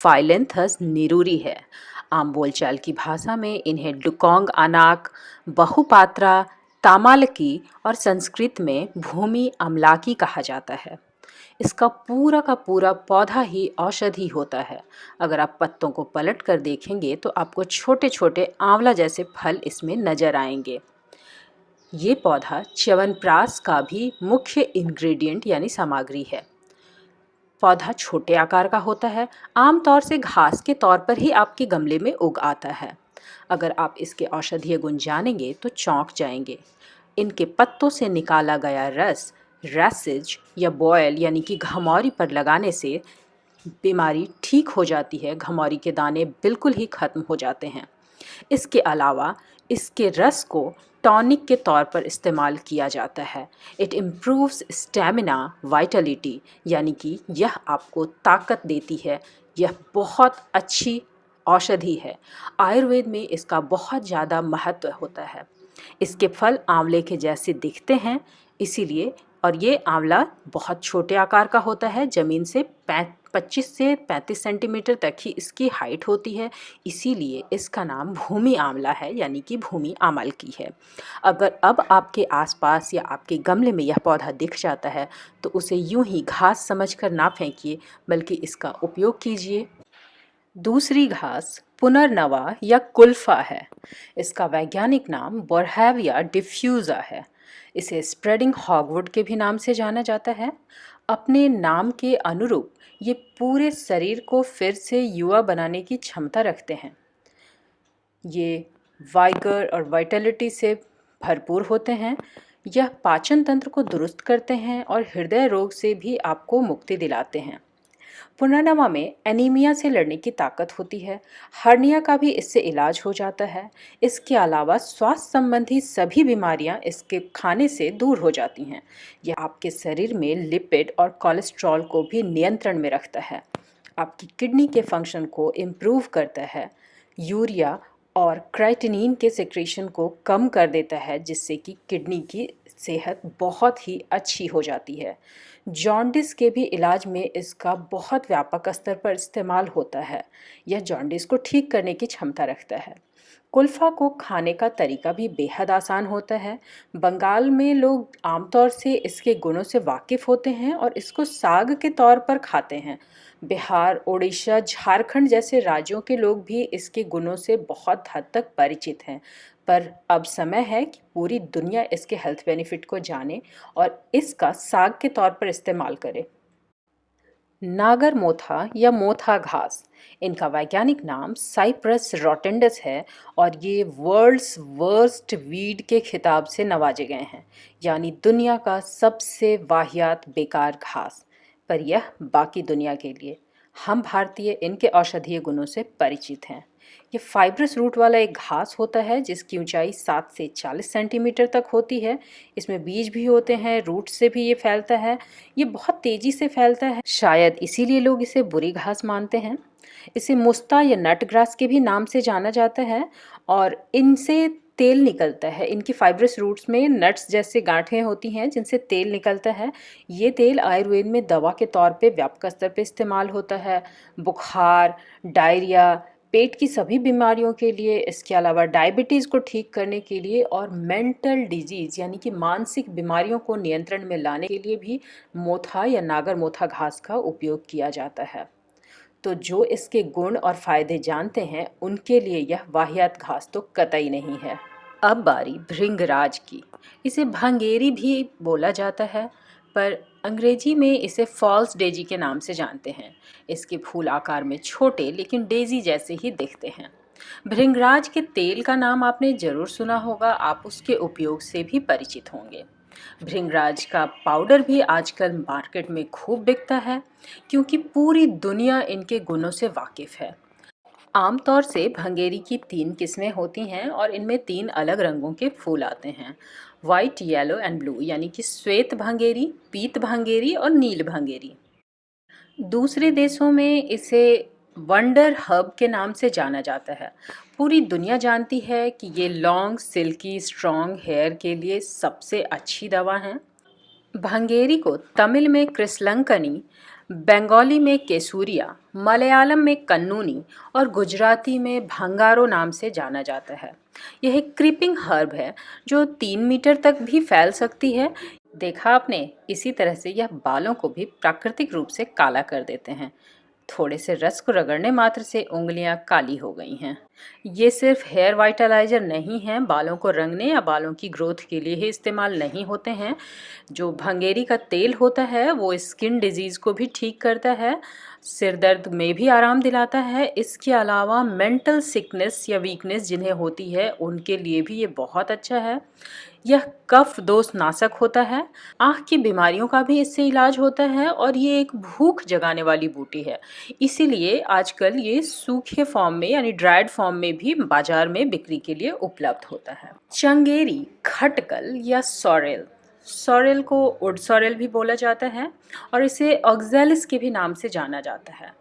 फाइलेंथस निरूरी है। आम बोलचाल की भाषा में इन्हें डुकोंग अनाक, बहुपात्रा, तामालकी और संस्कृत में भूमि अमलाकी कहा जाता है। इसका पूरा का पूरा पौधा ही औषधि होता है। अगर आप पत्तों को पलट कर देखेंगे तो आपको छोटे छोटे आंवला जैसे फल इसमें नजर आएंगे। ये पौधा च्यवनप्राश का भी मुख्य इंग्रेडिएंट यानी सामग्री है। पौधा छोटे आकार का होता है, आमतौर से घास के तौर पर ही आपके गमले में उग आता है। अगर आप इसके औषधीय गुण जानेंगे तो चौंक जाएंगे। इनके पत्तों से निकाला गया रस रैसिज या बॉयल यानी कि घमौरी पर लगाने से बीमारी ठीक हो जाती है। घमौरी के दाने बिल्कुल ही खत्म हो जाते हैं। इसके अलावा इसके रस को टॉनिक के तौर पर इस्तेमाल किया जाता है। इट इम्प्रूव्स स्टेमिना वाइटलिटी, यानी कि यह आपको ताकत देती है। यह बहुत अच्छी औषधि है। आयुर्वेद में इसका बहुत ज़्यादा महत्व होता है। इसके फल आंवले के जैसे दिखते हैं, इसीलिए और ये आंवला बहुत छोटे आकार का होता है। ज़मीन से 25 से 35 सेंटीमीटर तक ही इसकी हाइट होती है। इसीलिए इसका नाम भूमि आंवला है, यानी कि भूमि आमल की है। अगर अब आपके आसपास या आपके गमले में यह पौधा दिख जाता है तो उसे यूं ही घास समझकर ना फेंकिए, बल्कि इसका उपयोग कीजिए। दूसरी घास पुनर्नवा या कुल्फा है। इसका वैज्ञानिक नाम बोरहैविया डिफ्यूज़ा है। इसे स्प्रेडिंग हॉगवुड के भी नाम से जाना जाता है। अपने नाम के अनुरूप ये पूरे शरीर को फिर से युवा बनाने की क्षमता रखते हैं। ये वाइगर और वाइटलिटी से भरपूर होते हैं। यह पाचन तंत्र को दुरुस्त करते हैं और हृदय रोग से भी आपको मुक्ति दिलाते हैं। पुनर्नवा में एनीमिया से लड़ने की ताकत होती है। हर्निया का भी इससे इलाज हो जाता है। इसके अलावा स्वास्थ्य संबंधी सभी बीमारियां इसके खाने से दूर हो जाती हैं। यह आपके शरीर में लिपिड और कोलेस्ट्रॉल को भी नियंत्रण में रखता है। आपकी किडनी के फंक्शन को इम्प्रूव करता है। यूरिया और क्राइटिनिन के सेक्रेशन को कम कर देता है, जिससे कि किडनी की सेहत बहुत ही अच्छी हो जाती है। जॉन्डिस के भी इलाज में इसका बहुत व्यापक स्तर पर इस्तेमाल होता है। यह जॉन्डिस को ठीक करने की क्षमता रखता है। कुल्फा को खाने का तरीका भी बेहद आसान होता है। बंगाल में लोग आमतौर से इसके गुणों से वाकिफ़ होते हैं और इसको साग के तौर पर खाते हैं। बिहार, उड़ीसा, झारखंड जैसे राज्यों के लोग भी इसके गुणों से बहुत हद तक परिचित हैं। पर अब समय है कि पूरी दुनिया इसके हेल्थ बेनिफिट को जाने और इसका साग के तौर पर इस्तेमाल करे। नागर मोथा या मोथा घास, इनका वैज्ञानिक नाम साइप्रस रोटेंडस है और ये वर्ल्ड्स वर्स्ट वीड के खिताब से नवाजे गए हैं, यानी दुनिया का सबसे वाहियात बेकार घास। पर यह बाकी दुनिया के लिए, हम भारतीय इनके औषधीय गुणों से परिचित हैं। ये फाइब्रस रूट वाला एक घास होता है जिसकी ऊंचाई 7 से 40 सेंटीमीटर तक होती है। इसमें बीज भी होते हैं, रूट से भी ये फैलता है। ये बहुत तेजी से फैलता है, शायद इसीलिए लोग इसे बुरी घास मानते हैं। इसे मुस्ता या नट ग्रास के भी नाम से जाना जाता है और इनसे तेल निकलता है। इनकी फाइब्रस रूट्स में नट्स जैसे गांठें होती हैं जिनसे तेल निकलता है। ये तेल आयुर्वेद में दवा के तौर पे व्यापक स्तर पे इस्तेमाल होता है। बुखार, डायरिया, पेट की सभी बीमारियों के लिए, इसके अलावा डायबिटीज़ को ठीक करने के लिए और मेंटल डिजीज़ यानी कि मानसिक बीमारियों को नियंत्रण में लाने के लिए भी मोथा या नागर मोथा घास का उपयोग किया जाता है। तो जो इसके गुण और फायदे जानते हैं उनके लिए यह वाहियात घास तो कतई नहीं है। अब बारी भृंगराज की। इसे भंगेरी भी बोला जाता है, पर अंग्रेजी में इसे फॉल्स डेजी के नाम से जानते हैं। इसके फूल आकार में छोटे लेकिन डेजी जैसे ही दिखते हैं। भृंगराज के तेल का नाम आपने जरूर सुना होगा, आप उसके उपयोग से भी परिचित होंगे। भृंगराज का पाउडर भी आजकल मार्केट में खूब बिकता है, क्योंकि पूरी दुनिया इनके गुणों से वाकिफ है। आमतौर से भंगेरी की 3 किस्में होती हैं और इनमें 3 अलग रंगों के फूल आते हैं, वाइट, येलो एंड ब्लू, यानी कि श्वेत भंगेरी, पीत भंगेरी और नील भंगेरी। दूसरे देशों में इसे वंडर हर्ब के नाम से जाना जाता है। पूरी दुनिया जानती है कि ये लॉन्ग, सिल्की, स्ट्रॉन्ग हेयर के लिए सबसे अच्छी दवा है। भंगेरी को तमिल में कृष्णलंकनी, बंगाली में केसूरिया, मलयालम में कन्नूनी और गुजराती में भंगारो नाम से जाना जाता है। यह एक क्रीपिंग हर्ब है जो 3 मीटर तक भी फैल सकती है। देखा आपने, इसी तरह से यह बालों को भी प्राकृतिक रूप से काला कर देते हैं। थोड़े से रस को रगड़ने मात्र से उंगलियां काली हो गई हैं। ये सिर्फ हेयर वाइटलाइजर नहीं है, बालों को रंगने या बालों की ग्रोथ के लिए ही इस्तेमाल नहीं होते हैं। जो भंगेरी का तेल होता है वो स्किन डिजीज़ को भी ठीक करता है, सिर दर्द में भी आराम दिलाता है। इसके अलावा मेंटल सिकनेस या वीकनेस जिन्हें होती है उनके लिए भी ये बहुत अच्छा है। यह कफ दोष नाशक होता है, आँख की बीमारियों का भी इससे इलाज होता है और ये एक भूख जगाने वाली बूटी है। इसीलिए आजकल ये सूखे फॉर्म में यानी ड्राइड फॉर्म में भी बाजार में बिक्री के लिए उपलब्ध होता है। चंगेरी, खटकल या सॉरेल, सॉरेल को उड सॉरेल भी बोला जाता है और इसे ऑक्सैलिस के भी नाम से जाना जाता है।